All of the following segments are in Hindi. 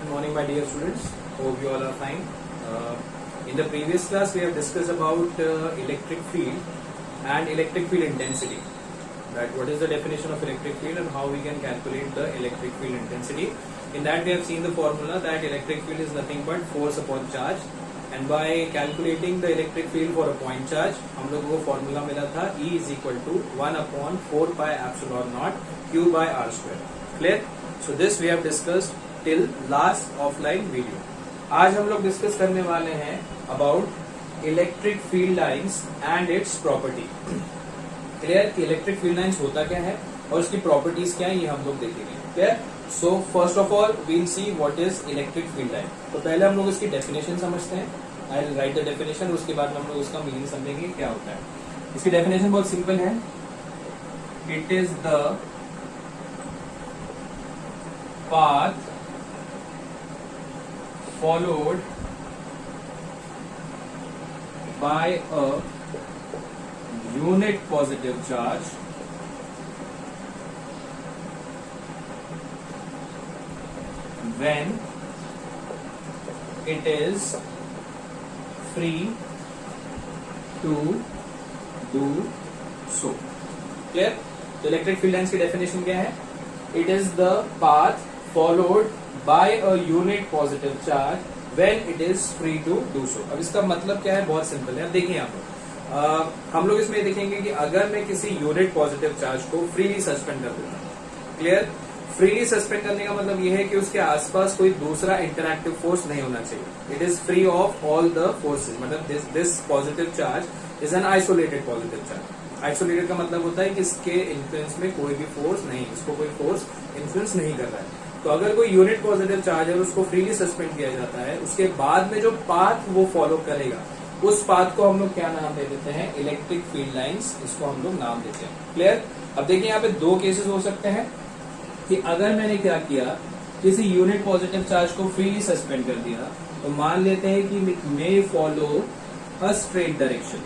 Good morning, my dear students. Hope you all are fine. In the previous class, we have discussed about electric field and electric field intensity. That what is the definition of electric field and how we can calculate the electric field intensity. In that, we have seen the formula that electric field is nothing but force upon charge. And by calculating the electric field for a point charge, हम लोगों को formula मिला था E is equal to 1/4 pi epsilon naught Q by R square. Clear? So this we have discussed till last offline video. आज हम लोग डिस्कस करने वाले हैं about electric field lines and it's property. Clear? Electric field lines होता क्या है और उसकी प्रॉपर्टीज क्या है ये हम लोग देखेंगे. Clear? So first of all we'll see what is electric field line. तो पहले हम लोग इसकी डेफिनेशन समझते हैं. I will write the definition, उसके बाद में हम लोग उसका मीनिंग समझेंगे क्या होता है. इसकी डेफिनेशन बहुत सिंपल है. It is the path followed by a unit positive charge when it is free to do so. Clear? तो इलेक्ट्रिक फील्ड लाइंस की डेफिनेशन क्या है? It is the path followed by a unit positive charge when it is free to do so. अब इसका मतलब क्या है? बहुत सिंपल है. अब देखिए यहाँ पर हम लोग इसमें देखेंगे कि अगर मैं किसी यूनिट पॉजिटिव चार्ज को फ्रीली सस्पेंड कर देता हूँ. क्लियर? फ्रीली सस्पेंड करने का मतलब ये है कि उसके आसपास कोई दूसरा इंटरएक्टिव फोर्स नहीं होना चाहिए. It is free of all the forces. मतलब this positive charge is an isolated positive charge. Isolated का मतलब होता है कि इसके इन्फ्लुएंस में कोई भी फोर्स नहीं, इसको कोई फोर्स इन्फ्लुएंस नहीं कर रहा है. तो अगर कोई यूनिट पॉजिटिव चार्ज है उसको फ्रीली सस्पेंड किया जाता है, उसके बाद में जो पाथ वो फॉलो करेगा उस पाथ को हम लोग क्या नाम दे देते हैं? Electric field lines. इसको हम लोग नाम देते हैं. क्लियर? अब देखिए यहाँ पे दो केसेस हो सकते हैं कि अगर मैंने क्या किया, किसी यूनिट पॉजिटिव चार्ज को फ्रीली सस्पेंड कर दिया, तो मान लेते हैं कि मे फॉलो अ स्ट्रेट डायरेक्शन.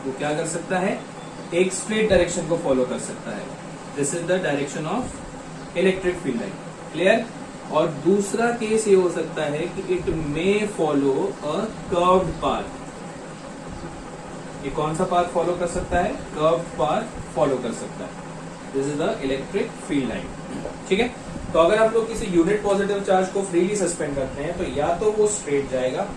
वो क्या कर सकता है? एक स्ट्रेट डायरेक्शन को फॉलो कर सकता है. This is the direction of electric field line. Clear? और दूसरा केस ये हो सकता है कि it may follow a curved path. ये कौन सा पाथ फॉलो कर सकता है? कर्व्ड पाथ फॉलो कर सकता है. This is the electric field line. ठीक है? तो अगर आप लोग किसी यूनिट पॉजिटिव चार्ज को फ्रीली सस्पेंड करते हैं तो या तो वो स्ट्रेट जाएगा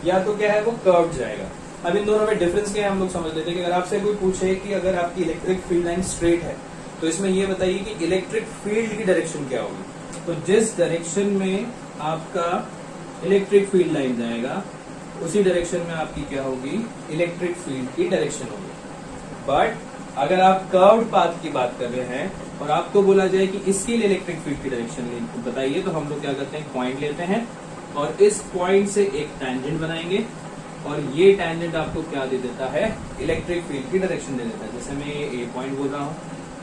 या तो क्या है वो कर्व्ड जाएगा. अब इन दोनों में डिफरेंस क्या है हम लोग समझ लेते हैं. कि अगर आपसे कोई पूछे कि अगर आपकी इलेक्ट्रिक फील्ड लाइन स्ट्रेट है तो इसमें ये बताइए कि इलेक्ट्रिक फील्ड की डायरेक्शन क्या होगी. तो जिस डायरेक्शन में आपका इलेक्ट्रिक फील्ड लाइन जाएगा उसी डायरेक्शन में आपकी क्या होगी? इलेक्ट्रिक फील्ड की डायरेक्शन होगी. बट अगर आप कर्व्ड पाथ की बात कर रहे हैं और आपको बोला जाए कि इसके लिए इलेक्ट्रिक फील्ड की डायरेक्शन बताइए, तो हम लोग क्या करते हैं? पॉइंट लेते हैं और इस पॉइंट से एक टैंजेंट बनाएंगे और ये टैंजेंट आपको क्या दे देता है? इलेक्ट्रिक फील्ड की डायरेक्शन दे देता है. जैसे मैं ये ए पॉइंट बोल रहा हूँ,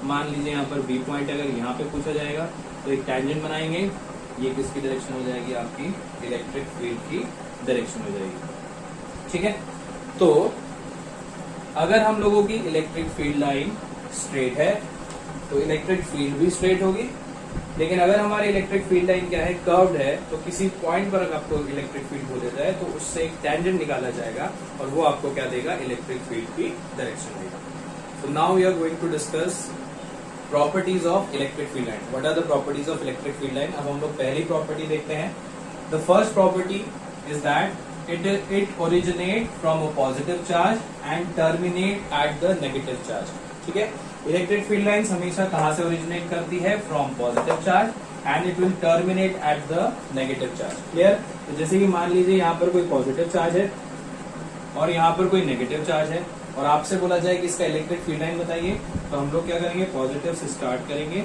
मान लीजिए यहाँ पर बी पॉइंट अगर यहाँ पे पूछा जाएगा तो एक टैंजेंट बनाएंगे. ये किसकी डायरेक्शन हो जाएगी? आपकी इलेक्ट्रिक फील्ड की डायरेक्शन हो जाएगी. ठीक है? तो अगर हम लोगों की इलेक्ट्रिक फील्ड लाइन स्ट्रेट है तो इलेक्ट्रिक फील्ड भी स्ट्रेट होगी. लेकिन अगर हमारी इलेक्ट्रिक फील्ड लाइन क्या है? कर्व्ड है. तो किसी पॉइंट पर अगर आपको इलेक्ट्रिक फील्ड हो जाता है तो उससे एक टैंजेंट निकाला जाएगा और वो आपको क्या देगा? इलेक्ट्रिक फील्ड की डायरेक्शन देगा. So now we are going to discuss properties of electric field line. What are the properties of electric field line? अब हम लोग पहली प्रॉपर्टी देखते हैं. The first property is that it originate from a positive charge and terminate at the negative charge. ठीक है? इलेक्ट्रिक फील्ड लाइंस हमेशा कहाँ से ओरिजिनेट करती है? From positive charge and it will terminate at the negative charge. Clear? तो जैसे कि मान लीजिए यहाँ पर कोई पॉजिटिव चार्ज है और यहाँ पर कोई नेगेटिव चार्ज है और आपसे बोला जाए कि इसका इलेक्ट्रिक फील्ड लाइन बताइए, तो हम लोग क्या करेंगे? पॉजिटिव से स्टार्ट करेंगे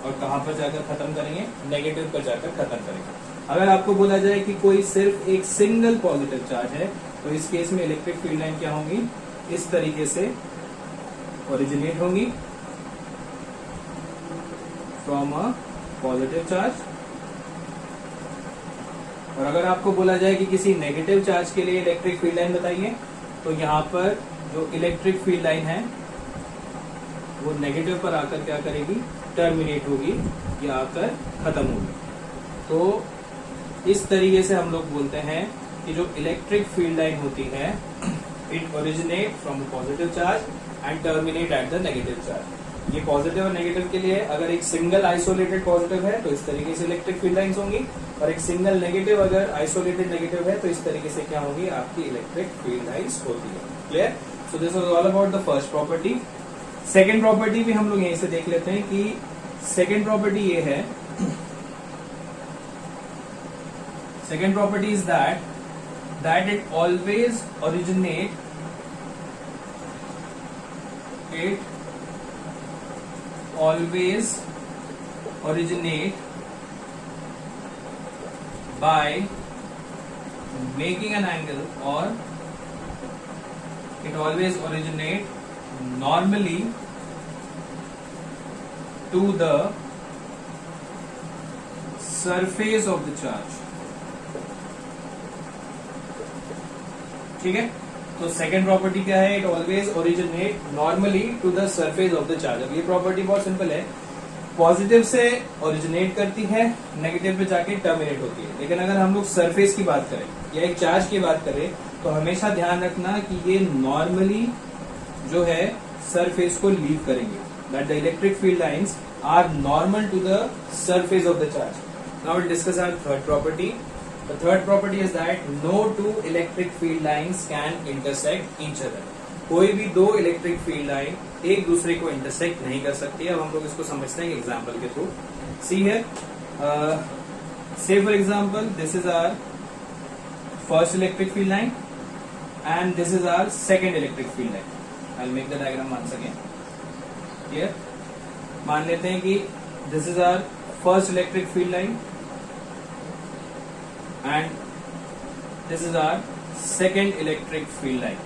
और कहाँ पर जाकर खत्म करेंगे? नेगेटिव पर जाकर खत्म करेंगे. अगर आपको बोला जाए कि कोई सिर्फ एक सिंगल पॉजिटिव चार्ज है तो इस केस में इलेक्ट्रिक फील्ड लाइन क्या होंगी? इस तरीके से ओरिजिनेट होंगी फ्रॉम अ पॉजिटिव चार्ज. और अगर आपको बोला जाए कि किसी नेगेटिव चार्ज के लिए इलेक्ट्रिक फील्ड लाइन बताइए, तो यहाँ पर जो इलेक्ट्रिक फील्ड लाइन है वो नेगेटिव पर आकर क्या करेगी? टर्मिनेट होगी या आकर खत्म होगी. तो इस तरीके से हम लोग बोलते हैं कि जो इलेक्ट्रिक फील्ड लाइन होती है it originate from positive charge and terminate at the negative charge. ये पॉजिटिव और नेगेटिव के लिए अगर एक सिंगल आइसोलेटेड पॉजिटिव है तो इस तरीके से इलेक्ट्रिक फील्ड लाइंस होंगी, और एक सिंगल नेगेटिव अगर आइसोलेटेड नेगेटिव है तो इस तरीके से क्या होगी, आपकी इलेक्ट्रिक फील्ड लाइंस होती है। Clear? So this was all about the first property. Second property भी हम लोग यहीं से देख लेते हैं कि सेकेंड प्रॉपर्टी ये है, second property is that it always originate by making an angle, or it always originate normally to the surface of the charge। ठीक है, तो सेकेंड प्रॉपर्टी क्या है, it always originate normally to the surface of the charge. अब ये प्रॉपर्टी बहुत सिंपल है, पॉजिटिव से ओरिजिनेट करती है, नेगेटिव पे जाके टर्मिनेट होती है। लेकिन अगर हम लोग सरफेस की बात करें या एक चार्ज की बात करें तो हमेशा ध्यान रखना कि ये नॉर्मली जो है सरफेस को लीव करेंगे, that the electric field lines are normal to the surface of the charge. Now will discuss our third property. The third property is that no two electric field lines can intersect each other। कोई भी दो इलेक्ट्रिक फील्ड लाइन एक दूसरे को इंटरसेक्ट नहीं कर सकती। अब हम लोग इसको समझते हैं एग्जाम्पल के थ्रू। सी है, say for example this is our first electric field line and this is our second electric field line. I will make the diagram once again. Clear? मान लेते हैं कि this is our first electric field line and this is our second electric field line।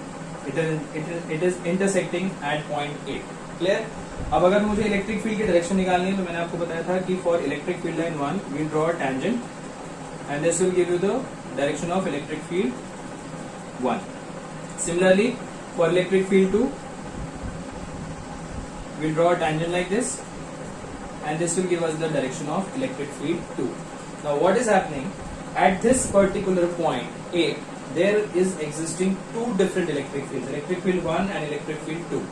it is intersecting at point A। clear? अब अगर मुझे इलेक्ट्रिक फील्ड की डायरेक्शन निकालनी है तो मैंने आपको बताया था कि for electric field line 1 we'll draw a tangent and this will give you the direction of electric field 1। similarly for electric field 2 we'll draw a tangent like this and this will give us the direction of electric field 2। now what is happening, at this particular point A there is existing two different electric fields, electric field 1 and electric field 2।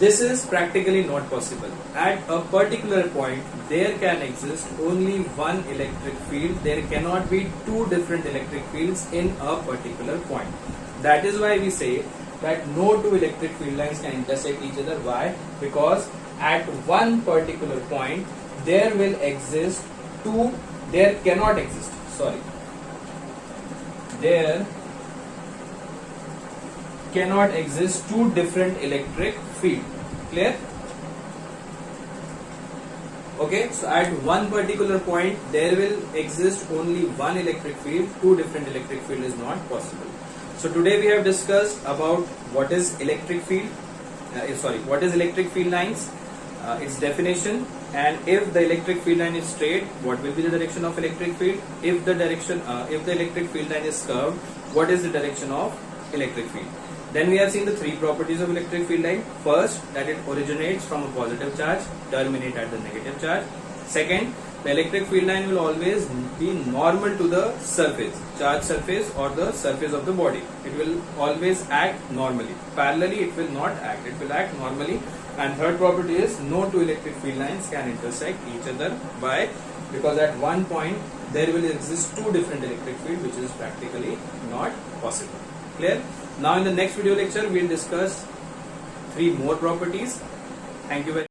this is practically not possible। at a particular point there can exist only one electric field, there cannot be two different electric fields in a particular point। that is why we say that no two electric field lines can intersect each other। why? because at one particular point there will exist two, there cannot exist, there cannot exist two different electric field। clear? okay, so at one particular point there will exist only one electric field, two different electric field is not possible। so today we have discussed about what is electric field, what is electric field lines, its definition, and if the electric field line is straight, what will be the direction of electric field? If the electric field line is curved, what is the direction of electric field? Then we have seen the three properties of electric field line. First, that it originates from a positive charge, terminate at the negative charge। second, the electric field line will always be normal to the surface, charge surface or the surface of the body। it will always act normally, parallelly it will not act, it will act normally। and third property is no two electric field lines can intersect each other, by because at one point there will exist two different electric field, which is practically not possible। clear? now in the next video lecture we'll discuss three more properties। thank you very much।